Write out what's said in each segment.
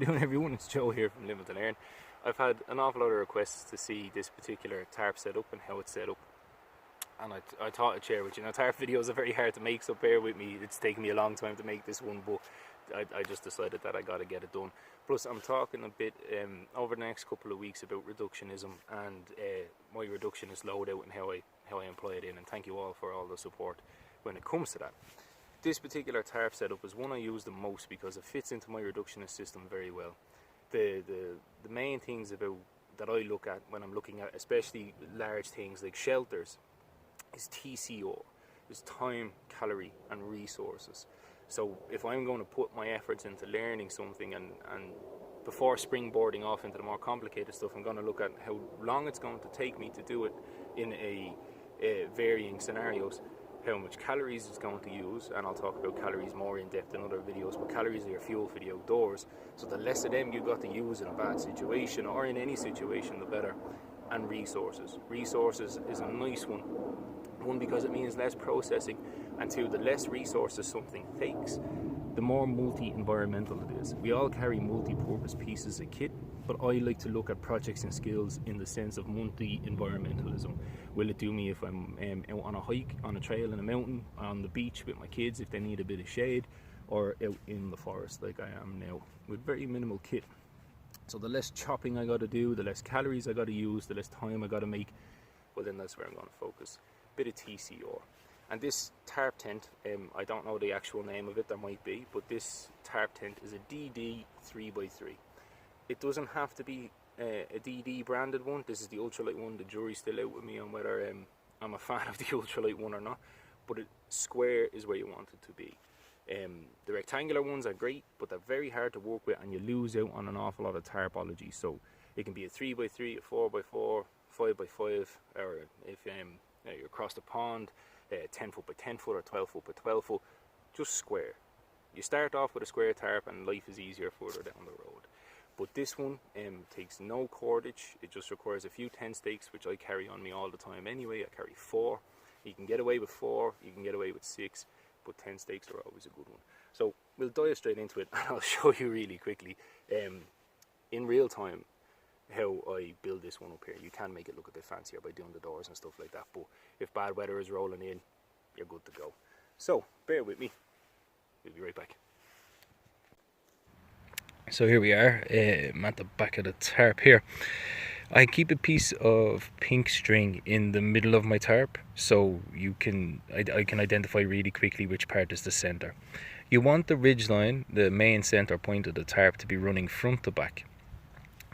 you doing, everyone? It's Joe here from Limit to Learn. I've had an awful lot of requests to see this particular tarp setup and how it's set up, and I thought I'd share with you. Now, tarp videos are very hard to make, so bear with me. It's taken me a long time to make this one, but I just decided that I got to get it done. Plus, I'm talking a bit over the next couple of weeks about reductionism and my reductionist loadout and how I employ it in. And thank you all for all the support when it comes to that. This particular tarp setup is one I use the most because it fits into my reductionist system very well. The main things about that I look at when I'm looking at especially large things like shelters is T.C.R. is time, calorie and resources. So if I'm going to put my efforts into learning something and before springboarding off into the more complicated stuff, I'm going to look at how long it's going to take me to do it in a varying scenarios, how much calories it's going to use, and I'll talk about calories more in depth in other videos, but calories are your fuel for the outdoors, so the less of them you've got to use in a bad situation or in any situation, the better. And resources is a nice one because it means less processing, and two, the less resources something takes, the more multi-environmental it is. We all carry multi-purpose pieces of kit, but I like to look at projects and skills in the sense of multi-environmentalism. Will it do me if I'm out on a hike, on a trail in a mountain, on the beach with my kids if they need a bit of shade, or out in the forest like I am now with very minimal kit? So the less chopping I got to do, the less calories I got to use, the less time I got to make, well then that's where I'm going to focus. Bit of T.C.R. And this tarp tent, I don't know the actual name of it, there might be, but this tarp tent is a DD 3x3. It doesn't have to be a DD branded one. This is the ultralight one. The jury's still out with me on whether I'm a fan of the ultralight one or not, but square is where you want it to be. The rectangular ones are great, but they're very hard to work with and you lose out on an awful lot of tarpology. So it can be a 3x3, a 4x4, 5x5, or if you're across the pond, 10 foot by 10 foot or 12 foot by 12 foot, just square. You start off with a square tarp and life is easier further down the road. But this one takes no cordage. It just requires a few 10 stakes, which I carry on me all the time anyway. I carry 4. You can get away with 4, you can get away with 6, but 10 stakes are always a good one. So we'll dive straight into it and I'll show you really quickly in real time how I build this one up here. You can make it look a bit fancier by doing the doors and stuff like that, but if bad weather is rolling in, you're good to go. So bear with me, we'll be right back. So here we are, I'm at the back of the tarp here. I keep a piece of pink string in the middle of my tarp so I can identify really quickly which part is the center. You want the ridge line, the main center point of the tarp, to be running front to back.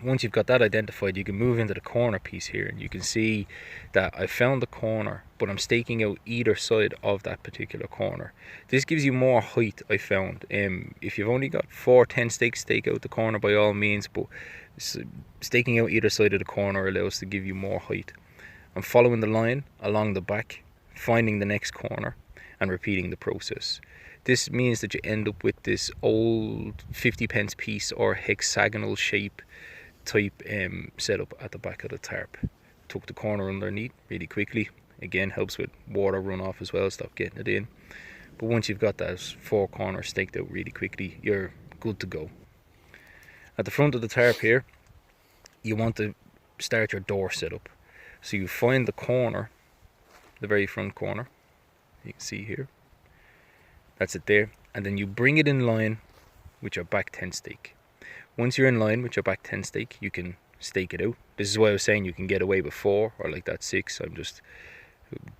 Once you've got that identified, you can move into the corner piece here and you can see that I found the corner, but I'm staking out either side of that particular corner. This gives you more height, I found. If you've only got 4 10 stakes, stake out the corner by all means, but staking out either side of the corner allows to give you more height. I'm following the line along the back, finding the next corner and repeating the process. This means that you end up with this old 50p piece or hexagonal shape type setup at the back of the tarp. Tuck the corner underneath really quickly. Again, helps with water runoff as well, stop getting it in. But once you've got those 4 corners staked out really quickly, you're good to go. At the front of the tarp here, you want to start your door setup. So you find the corner, the very front corner, you can see here. That's it there. And then you bring it in line with your back 10 stake. Once you're in line with your back 10 stake, you can stake it out. This is why I was saying you can get away with 4 or like that 6. I'm just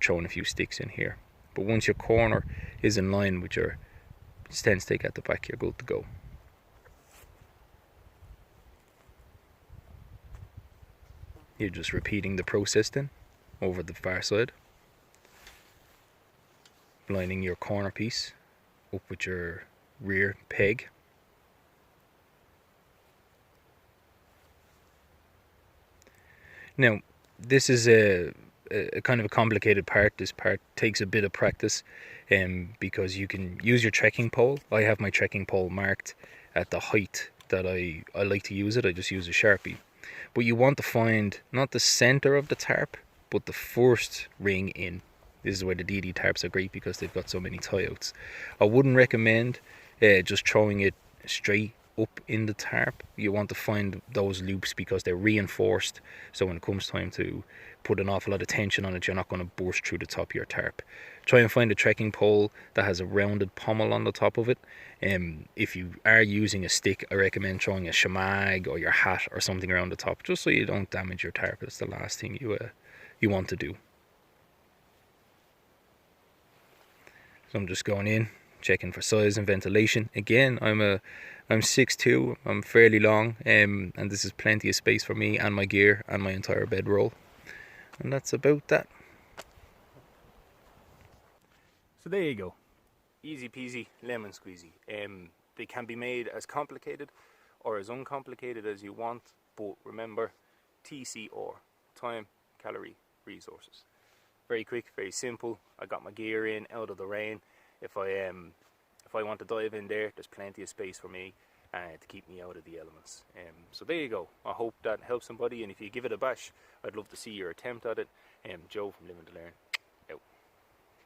throwing a few sticks in here. But once your corner is in line with your 10 stake at the back, you're good to go. You're just repeating the process then over the far side. Lining your corner piece up with your rear peg. Now, this is a kind of a complicated part. This part takes a bit of practice because you can use your trekking pole. I have my trekking pole marked at the height that I like to use it. I just use a Sharpie. But you want to find not the center of the tarp, but the first ring in. This is where the DD tarps are great because they've got so many tie outs. I wouldn't recommend just throwing it straight up in the tarp, you want to find those loops because they're reinforced, so when it comes time to put an awful lot of tension on it, you're not going to burst through the top of your tarp. Try and find a trekking pole that has a rounded pommel on the top of it. If you are using a stick, I recommend throwing a shamag or your hat or something around the top, just so you don't damage your tarp. It's the last thing you want to do. So I'm just going in, checking for size and ventilation. Again, I'm 6'2", I'm fairly long, and this is plenty of space for me and my gear and my entire bedroll. And that's about that. So there you go. Easy peasy, lemon squeezy. They can be made as complicated or as uncomplicated as you want, but remember, T.C.R, time, calorie, resources. Very quick, very simple. I got my gear in, out of the rain. If I want to dive in there, there's plenty of space for me to keep me out of the elements. So there you go. I hope that helps somebody, and if you give it a bash, I'd love to see your attempt at it. Joe from Living to Learn.